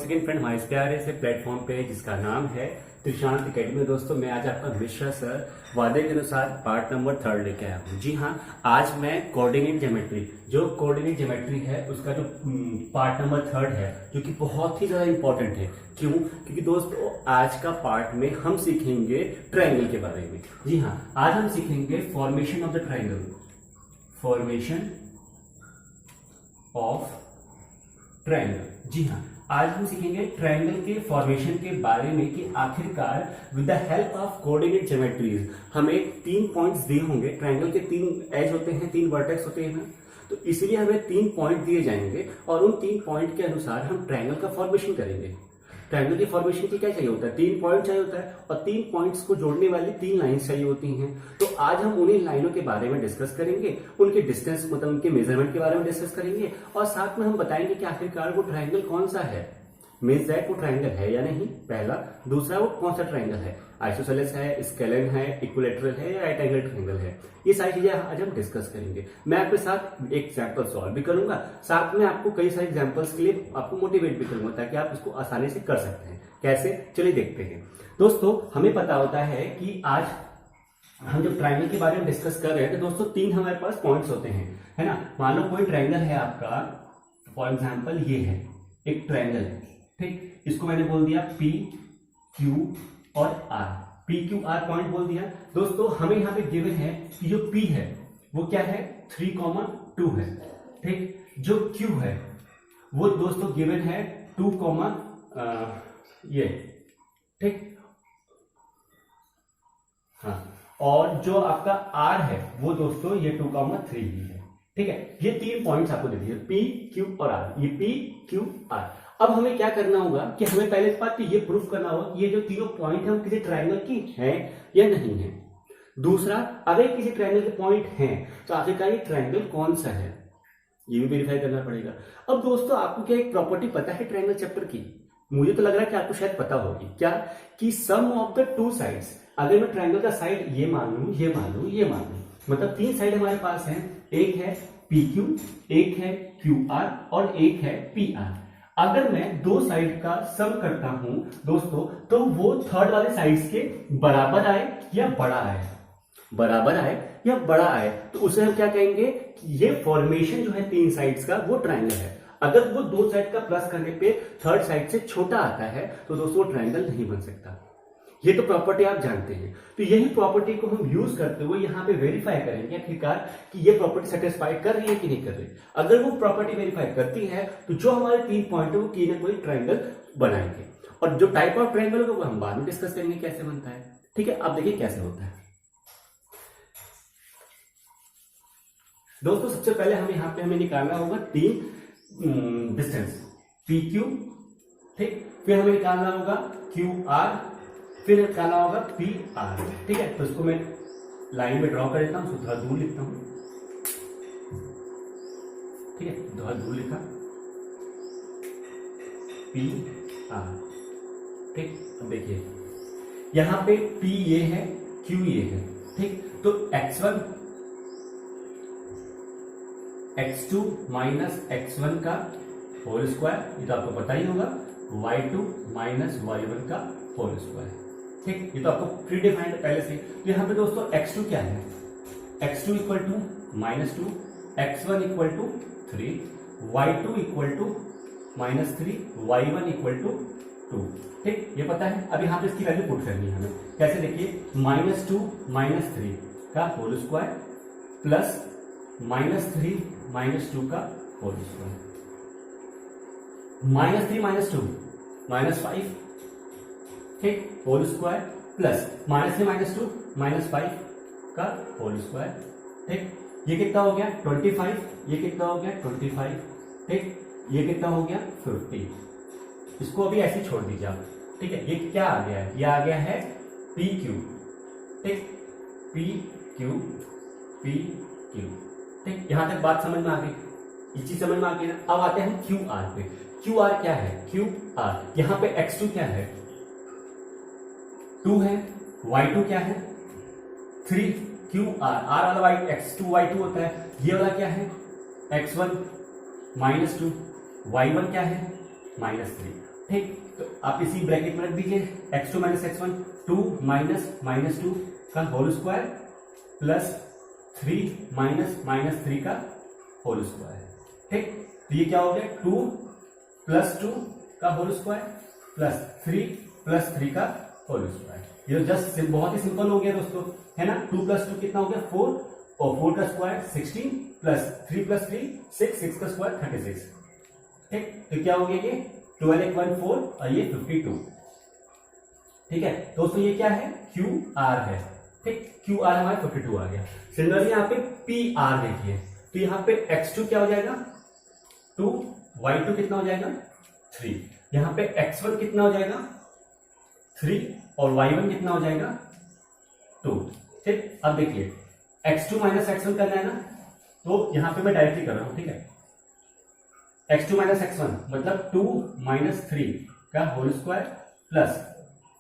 Again friend हमारे इस प्यारे से प्लेटफॉर्म पे जिसका नाम है त्रिशांत एकेडमी। दोस्तों मैं आज आपका मिश्रा सर वादे के अनुसार पार्ट नंबर 3 लेके आया हूँ। जी हाँ, आज मैं कोऑर्डिनेट ज्योमेट्री जो कोऑर्डिनेट ज्योमेट्री है उसका जो पार्ट नंबर 3 है जो कि बहुत ही ज्यादा इंपॉर्टेंट है। क्यों? क्योंकि दोस्तों आज का पार्ट में हम सीखेंगे ट्रायंगल के बारे में। जी हाँ, आज हम सीखेंगे formation of the triangle, formation of triangle. जी हाँ, आज हम सीखेंगे ट्रायंगल के फॉर्मेशन के बारे में कि आखिरकार with the help of coordinate geometries हमें 3 पॉइंट्स दिए होंगे। ट्रायंगल के 3 एज होते हैं, 3 वर्टेक्स होते हैं, तो इसीलिए हमें 3 पॉइंट दिए जाएंगे और उन 3 पॉइंट के अनुसार हम ट्रायंगल का फॉर्मेशन करेंगे। ट्रायंगल के फॉर्मेशन के क्या चाहिए होता है? 3 पॉइंट चाहिए होता है और 3 पॉइंट्स को जोड़ने वाली 3 लाइंस चाहिए होती हैं। तो आज हम उन्हीं लाइनों के बारे में डिस्कस करेंगे, उनके डिस्टेंस मतलब उनके मेजरमेंट के बारे में डिस्कस करेंगे और साथ में हम बताएंगे कि आखिरकार वो ट्रायंगल कौन सा है, मीन्स दैट वो ट्रायंगल है या नहीं, पहला। दूसरा, वो कौन सा ट्रायंगल है, आइसोसेलेस है, स्केलेन है, इक्विलैटरल है या राइट एंगल ट्रायंगल है। ये सारी चीजें आज हम डिस्कस करेंगे। मैं आपके साथ एक एग्जांपल सॉल्व भी करूंगा, साथ में आपको कई सारे एग्जांपल्स के लिए आपको मोटिवेट भी करूंगा ताकि आप इसको आसानी से कर सकते हैं। कैसे? चलिए देखते हैं। दोस्तों हमें पता होता है कि आज हम जब ट्रायंगल के बारे में डिस्कस कर रहे हैं तो दोस्तों 3 हमारे पास पॉइंट्स होते हैं, है ना। मान लो कोई ट्रायंगल है आपका, फॉर एग्जांपल ये है एक ट्रायंगल है, ठीक। इसको मैंने बोल दिया P, Q और R। P, Q, R point बोल दिया। दोस्तों हमें यहाँ पे गिवन है कि जो P है वो क्या है, 3,2 है, ठीक। जो Q है वो दोस्तों गिवन है 2, ये, ठीक। हाँ, और जो आपका R है वो दोस्तों ये 2,3 ही है, ठीक है। ये 3 पॉइंट्स आपको दे दिए, P, Q और R। ये P, Q, R। अब हमें क्या करना होगा कि हमें पहले बात तो ये प्रूफ करना होगा कि ये जो तीनों पॉइंट है हम किसी ट्रायंगल की हैं या नहीं है। दूसरा, अगर किसी ट्रायंगल के पॉइंट हैं तो आखिरकार ये ट्रायंगल कौन सा है, ये भी वेरीफाई करना पड़ेगा। अब दोस्तों आपको क्या एक प्रॉपर्टी पता है ट्रायंगल चैप्टर की? मुझे तो लग रहा है कि आपको शायद पता होगी। क्या? कि सम ऑफ द 2 साइड्स, अगर मैं ट्रायंगल का साइड ये मान लूं, ये मान लूं, ये मान लूं, मतलब 3 साइड हमारे पास हैं, एक है PQ, एक है QR और एक है PR। अगर मैं 2 साइड का सम करता हूं दोस्तों तो वो थर्ड वाले साइड्स के बराबर आए या बड़ा आए, बराबर आए या बड़ा आए, तो उसे हम क्या कहेंगे कि ये फॉर्मेशन जो है 3 साइड्स का वो ट्रायंगल है। अगर वो 2 साइड का प्लस करने पे थर्ड साइड से छोटा आता है तो दोस्तों ट्रायंगल नहीं बन सकता। ये तो प्रॉपर्टी आप जानते हैं। तो यही प्रॉपर्टी को हम यूज करते हुए यहाँ पे वेरीफाई करेंगे आखिरकार कि ये प्रॉपर्टी सेटिस्फाई कर रही है कि नहीं कर रही। अगर वो प्रॉपर्टी वेरीफाई करती है तो जो हमारे 3 पॉइंट है वो कोई ना कोई ट्रायंगल बनाएंगे। और जो टाइप ऑफ ट्रायंगल होगा वो हम बाद में डिस्कस करेंगे कैसे बनता है, ठीक है। अब देखिए कैसे होता है। दोस्तों सबसे पहले हमें यहाँ पे हमें निकालना होगा 3 डिस्टेंस, PQ, ठीक। फिर हमें निकालना होगा QR, फिर निकालना होगा PR, ठीक है। तो इसको मैं लाइन में ड्रॉ कर देता हूं, थोड़ा दूर लिखता हूं, ठीक है। थोड़ा दूर लिखा PR, ठीक। अब देखिए यहां पे P ये है, Q ये है, ठीक। तो X1 X2 माइनस X1 का होल स्क्वायर, ये तो आपको पता ही होगा, Y2 माइनस Y1 का होल स्क्वायर, ठीक। ये तो आपको प्री डिफाइंड है पहले से। तो यहां पे दोस्तों X2 क्या है, X2 equal to -2, X1 equal to 3, Y2 equal to -3, Y1 equal to 2, ठीक। ये पता है। अब यहां पे इसकी वैल्यू पुट करनी है हमें। कैसे? देखिए -2 -3 का होल स्क्वायर प्लस -3 -2 का होल स्क्वायर, -3 -2 -5, ठीक, होल स्क्वायर प्लस -3 -2 -5 का होल स्क्वायर, ठीक। ये कितना हो गया 25, ये कितना हो गया 25, ठीक। ये कितना हो गया 50। इसको अभी ऐसे छोड़ दीजिए आप, ठीक है। ये क्या आ गया है? ये आ गया है PQ, ठीक, PQ, PQ, ठीक। यहां तक बात समझ में आ गई, ये चीज समझ में आ गई ना। अब आते हैं हम QR पे। QR क्या है? QR, यहां पे X2 क्या है 2 है, Y2 क्या है 3, QR, R वाला X2 Y2 होता है। ये वाला क्या है X1 -2, Y1 क्या है -3। ठीक, तो आप इसी ब्रैकेट में रख दीजिए x2 minus x1, 2 minus minus 2 का whole square plus 3 minus minus 3 का होल स्क्वायर। ठीक, तो ये क्या हो गया 2 प्लस 2 का होल स्क्वायर प्लस 3 प्लस 3 का होल स्क्वायर। ये जस्ट बहुत ही सिंपल हो गया दोस्तों, है ना। 2 प्लस 2 कितना हो गया 4 और 4 का स्क्वायर 16 प्लस 3 प्लस 3 6, 6 का स्क्वायर 36। ठीक, तो क्या हो गया ये 12 1 1 4 और ये 52। ठीक है दोस्तों, ये क्या है क्यू आर है। ठीक, क्यू आर हमारा 52 आ गया। सिमिलरली यहाँ पे पी आर देखिए, तो यहाँ पे x2 क्या हो जाएगा 2, y2 कितना हो जाएगा 3, यहाँ पे x1 कितना हो जाएगा 3 और y1 कितना हो जाएगा 2। ठीक, अब देखिए x2 माइनस x1 करना है ना, तो यहां पे मैं डायरेक्टली कर रहा हूं। ठीक है, x2 माइनस x1 मतलब 2 माइनस 3 का होल स्क्वायर प्लस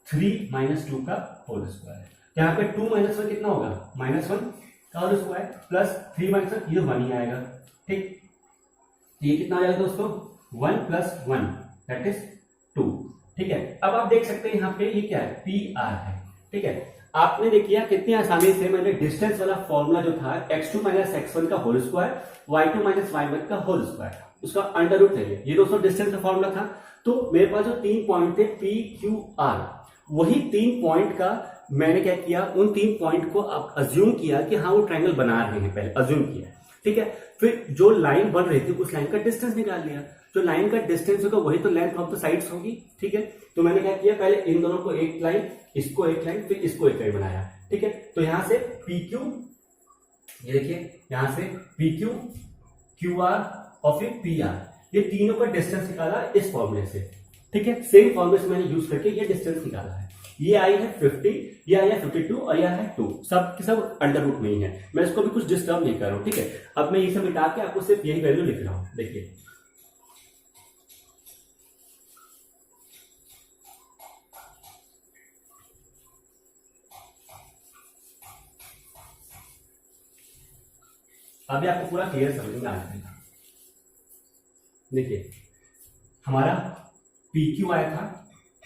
3 माइनस 2 का होल स्क्वायर। यहाँ पे 2 माइनस 1 कितना होगा -1 का होल स्क्वायर प्लस 3 माइनस 1 ये 1 ही आएगा। ठीक, ये कितना आ जाएगा दोस्तों 1 प्लस 1 दैट इज 2। ठीक है, अब आप देख सकते हैं यहाँ पे ये क्या है पी आर है। ठीक है, आपने देखिए कितनी आसानी से मैंने डिस्टेंस वाला फॉर्मूला जो था x2 माइनस x1 का whole square y2 minus y1 का होल स्क्वायर उसका अंडर रूट है ये दोस्तों डिस्टेंस का फॉर्मूला था। तो मेरे पास जो 3 पॉइंट थे पी क्यू आर, वही 3 पॉइंट का मैंने क्या किया उन 3 पॉइंट को अब अज्यूम किया कि हाँ वो ट्रायंगल बना रहे हैं, पहले अज्यूम किया। ठीक है, फिर जो लाइन बन रही थी उस लाइन का डिस्टेंस निकाल लिया। जो लाइन का डिस्टेंस होगा वही तो लेंथ ऑफ द साइड्स होगी। ठीक है, तो मैंने क्या किया पहले इन दोनों को एक लाइन, इसको एक लाइन, फिर इसको एक लाइन बनाया। ठीक है, तो यहां से पी क्यू, ये देखिए यहां से पी क्यू क्यू आर और फिर पी आर, ये तीनों का डिस्टेंस निकाला इस फॉर्मूले से। ठीक है, सेम फॉर्मूले से मैंने यूज करके ये डिस्टेंस निकाला है। ये आई है 50, ये आई है 52 और यह है 2, सब के सब अंडर रूट में ही है। मैं इसको भी कुछ डिस्टर्ब नहीं कर रहा हूं। ठीक है, अब मैं ये सब मिटा के आपको सिर्फ यही वैल्यू लिख रहा हूं। देखिए अभी आपको पूरा क्लियर समझ में आ जाएगा। देखिए हमारा पी क्यू आया था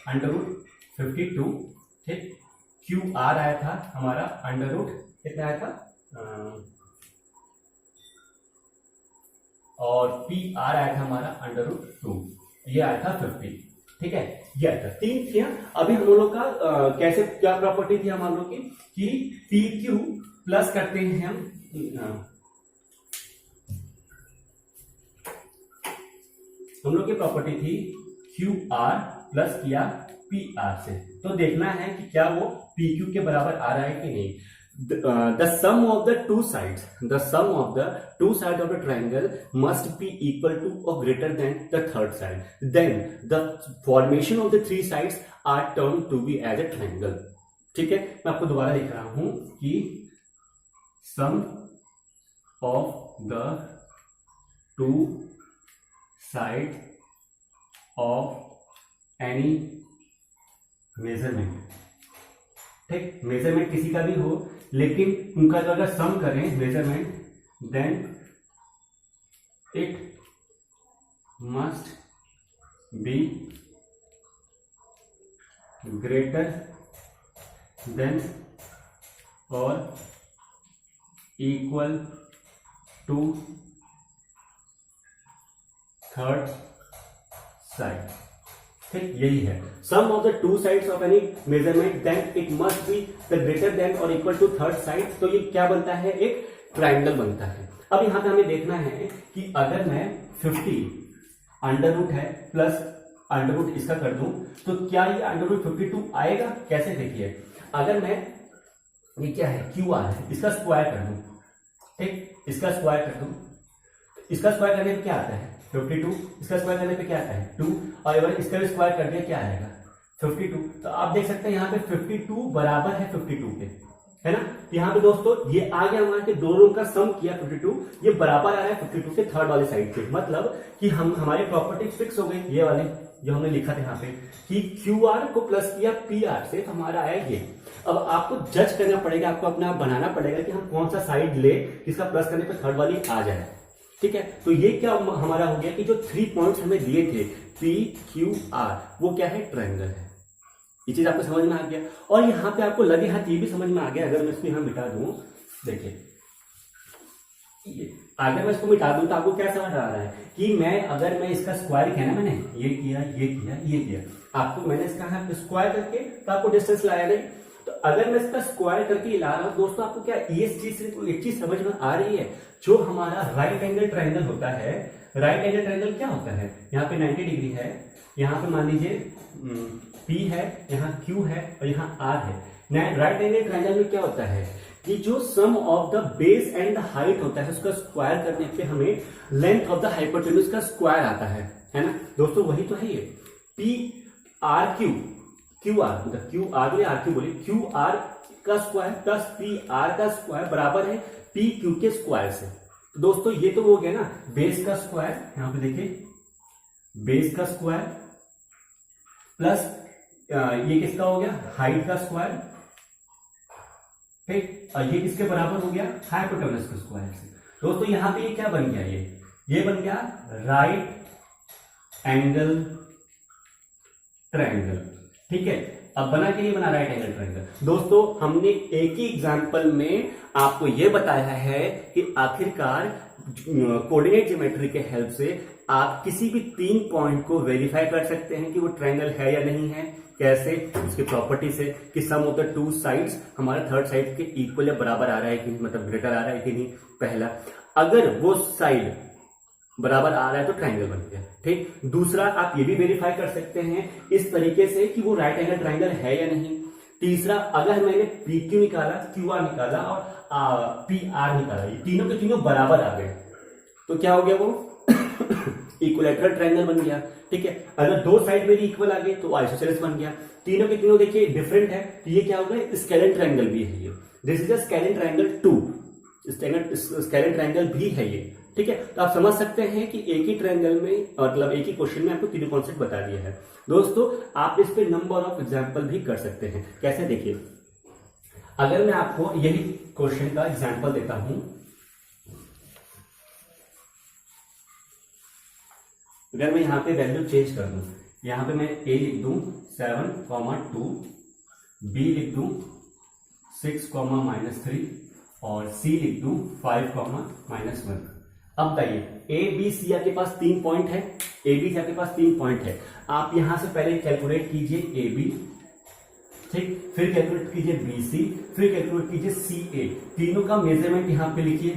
अंडर रूट 52। ठीक, क्यू आर आया था हमारा अंडर रूट कितना आया था और पी आर आया था हमारा अंडर रूट 2, ये आया था 50। ठीक है, ये आया था 3 थी। अभी हम लोग का कैसे क्या प्रॉपर्टी थी हम लोग की कि पी क्यू प्लस करते हैं हम लोग की प्रॉपर्टी थी क्यू आर प्लस किया पी आर से, तो देखना है कि क्या वो पी क्यू के बराबर आ रहा है कि नहीं। The sum of the two sides of the triangle must be equal to और greater than the third side, then the formation of the 3 sides are turn to be as a triangle. ठीक है, मैं आपको दोबारा लिख रहा हूं कि sum of the two side of any measurement. ठीक, मेजरमेंट किसी का भी हो लेकिन उनका जो अगर सम करें measurement then it must be greater than और इक्वल टू थर्ड साइड। ठीक, यही है sum of the two sides of any measurement then it must be the greater than और इक्वल टू थर्ड साइड। तो ये क्या बनता है एक ट्राइंगल बनता है। अब यहां पे हमें देखना है कि अगर मैं 50 अंडर रूट है प्लस अंडर रूट इसका कर दूं तो क्या ये अंडर रूट 52 आएगा। कैसे देखिए, अगर मैं ये क्या है क्यू आर है इसका स्क्वायर कर दूं, ठीक, इसका स्क्वायर कर दूं, इसका स्क्वायर करने पे क्या आता है 52, इसका स्क्वायर करने पे क्या आता है 2 और अगर इसका भी स्क्वायर कर दिया क्या आएगा 52। तो आप देख सकते हैं यहाँ पे 52 बराबर है 52 के, है ना। यहाँ पे दोस्तों ये आ गया हमारा कि दोनों का सम किया 52, ये बराबर आ रहा है 52 के थर्ड वाले साइड पे। मतलब कि हम हमारी प्रॉपर्टी फिक्स हो गई, ये वाले जो हमने लिखा था यहाँ पे कि क्यू आर को प्लस किया पी आर से, तो हमारा आया ये। अब आपको जज करना पड़ेगा, आपको अपना बनाना पड़ेगा कि हम कौन सा साइड ले जिसका प्लस करने पे थर्ड वाली आ जाए। ठीक है, तो ये क्या हमारा हो गया कि जो 3 पॉइंट्स हमें दिए थे पी क्यू आर, वो क्या है, ट्रायंगल है। ये चीज आपको समझ में आ गया। और यहाँ पे आपको लगे हाथ ये भी समझ में आ गया, अगर मैं इसको यहाँ मिटा दूं, देखिए अगर मैं इसको मिटा दूं तो आपको क्या समझ आ रहा है कि अगर मैं इसका स्क्वायर किया ना, मैंने ये किया, ये किया, ये किया, आपको मैंने इसका स्क्वायर करके तो आपको डिस्टेंस लाया नहीं, तो अगर मैं इसका स्क्वायर करके ला रहा हूं दोस्तों, आपको क्या इस चीज से एक चीज समझ में आ रही है, जो हमारा राइट एंगल ट्रायंगल होता है, राइट एंगल ट्रायंगल क्या होता है, यहाँ पे 90 डिग्री है, यहाँ पे मान लीजिए P है, यहाँ Q है और यहाँ R है। राइट एंगल ट्रायंगल में क्या होता है कि जो sum of the base and the height होता है, उसका स्क्वायर करने पे हमें लेंथ ऑफ द हाइपोटेन्यूज का स्क्वायर आता है ना दोस्तों, वही तो है ये P R Q, Q R मतलब क्यू आर बोले, आर क्यू बोले, क्यू आर का स्क्वायर प्लस पी आर का स्क्वायर बराबर है पी क्यू के स्क्वायर से। तो दोस्तों ये तो हो गया ना बेस का स्क्वायर, यहां पे देखिए बेस का स्क्वायर प्लस ये किसका हो गया, हाइट का स्क्वायर, ठीक, और ये किसके बराबर हो गया, हाइपोटेन्यूज का स्क्वायर से। दोस्तों यहां पे ये क्या बन गया, ये बन गया राइट एंगल ट्रायंगल, ठीक है। अब बना के नहीं बना राइट एंगल ट्रायंगल। दोस्तों हमने एक ही एग्जांपल में आपको यह बताया है कि आखिरकार कोऑर्डिनेट ज्योमेट्री के हेल्प से आप किसी भी 3 पॉइंट को वेरीफाई कर सकते हैं कि वो ट्रायंगल है या नहीं है। कैसे, उसकी प्रॉपर्टी से कि सम ऑफ द 2 साइड्स हमारा थर्ड साइड के इक्वल या बराबर आ रहा है कि मतलब ग्रेटर आ रहा है कि नहीं। पहला, अगर वो साइड बराबर आ रहा है तो ट्रायंगल बन गया, ठीक। दूसरा, आप ये भी वेरीफाई कर सकते हैं इस तरीके से कि वो राइट एंगल ट्रायंगल है या नहीं। तीसरा, अगर मैंने पी क्यू निकाला, क्यू आर निकाला और पी आर निकाला, ये तीनों के तीनों बराबर आ गए तो क्या हो गया, वो इक्विलैटरल ट्रायंगल बन गया, ठीक है। अगर 2 साइड मेरी इक्वल आ गए तो आइसोसेलेस बन गया। तीनों के तीनों देखिए डिफरेंट है तो ये क्या हो गया, स्केलेन ट्रायंगल भी है ये। This is a scalene triangle 2, scalene triangle भी है ये, ठीक है। तो आप समझ सकते हैं कि एक ही ट्रायंगल में मतलब एक ही क्वेश्चन में आपको तीनों कॉन्सेप्ट बता दिया है। दोस्तों आप इस पे नंबर ऑफ एग्जांपल भी कर सकते हैं। कैसे, देखिए अगर मैं आपको यही क्वेश्चन का एग्जांपल देता हूं, अगर मैं यहां पे वैल्यू चेंज कर दूं, यहां पे मैं a लिख दूं 7,2, b लिख दूं 6,-3 और c लिख दूं 5,-1। अब बताइए ए बी सी आपके पास 3 पॉइंट है, ए बी सी आपके पास 3 पॉइंट है। आप यहां से पहले कैलकुलेट कीजिए ए बी, ठीक, फिर कैलकुलेट कीजिए बी सी, फिर कैलकुलेट कीजिए सी ए। तीनों का मेजरमेंट यहां पे लिखिए,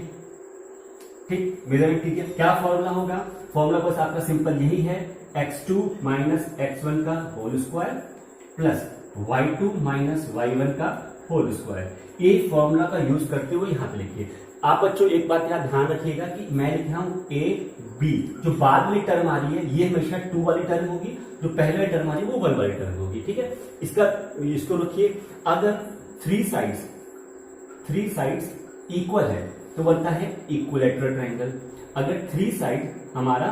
ठीक, मेजरमेंट कीजिए। क्या फॉर्मूला होगा, फॉर्मूला बस आपका सिंपल यही है, x2 माइनस x1 का whole square plus y2 minus y1 का होल स्क्वायर। ये फॉर्मूला का यूज करते हुए यहां पे लिखिए। आप बच्चों एक बात यहाँ ध्यान रखिएगा कि मैं लिख रहा हूं ए बी, जो बाद वाली टर्म आ रही है ये हमेशा 2 वाली टर्म होगी, जो पहले वाली टर्म आ रही है वो 1 वाली टर्म होगी, ठीक है। इसको रखिए। अगर 3 साइड्स इक्वल है तो बनता है इक्विलैटरल ट्रायंगल। अगर 3 साइड हमारा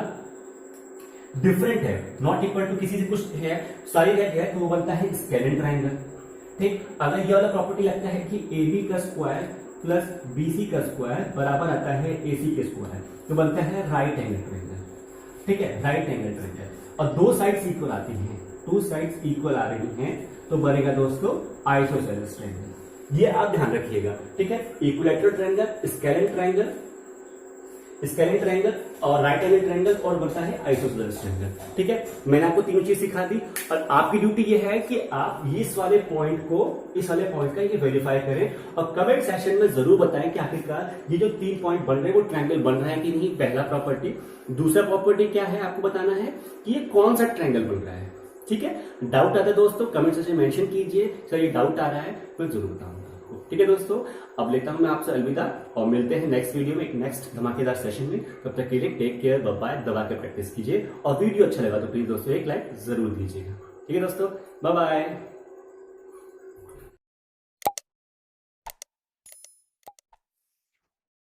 डिफरेंट है, नॉट इक्वल टू किसी से कुछ है, साइड है तो वो बनता है स्केलेन ट्रायंगल, ठीक। अगर ये वाला प्रॉपर्टी लगता है कि ए बी का स्क्वायर प्लस बी सी का स्क्वायर बराबर आता है ए सी के स्क्वायर, तो बनता है राइट एंगल ट्रायंगल, ठीक है, राइट एंगल ट्रायंगल। और 2 साइड्स इक्वल आती हैं, 2 साइड्स इक्वल आ रही हैं तो बनेगा दोस्तों आइसोसेलेस ट्रायंगल। ये आप ध्यान रखिएगा, ठीक है। इक्विलैटरल ट्रायंगल, स्केलेन ट्रायंगल और राइट एंगल ट्रायंगल और बनता है आइसोसेलेस ट्रायंगल, ठीक है। मैंने आपको तीनों चीज सिखा दी और आपकी ड्यूटी ये है कि आप इस वाले पॉइंट का ये वेरीफाई करें और कमेंट सेक्शन में जरूर बताएं कि आखिरकार ये जो 3 पॉइंट बन रहे हैं वो ट्रायंगल बन रहा है कि नहीं, पहला प्रॉपर्टी। दूसरा प्रॉपर्टी क्या है आपको बताना है कि ये कौन सा ट्रायंगल बन रहा है, ठीक है। डाउट आता है दोस्तों कमेंट सेक्शन में मेंशन कीजिए, सर ये डाउट आ रहा है, मैं जरूर बताऊंगा, ठीक है दोस्तों। अब लेता हूं मैं आपसे अलविदा और मिलते हैं नेक्स्ट वीडियो में एक नेक्स्ट धमाकेदार सेशन में। तब तक के लिए टेक केयर, बाय, दबा के प्रैक्टिस कीजिए और वीडियो अच्छा लगा तो प्लीज दोस्तों एक लाइक जरूर दीजिएगा, ठीक है दोस्तों, बाय बाय।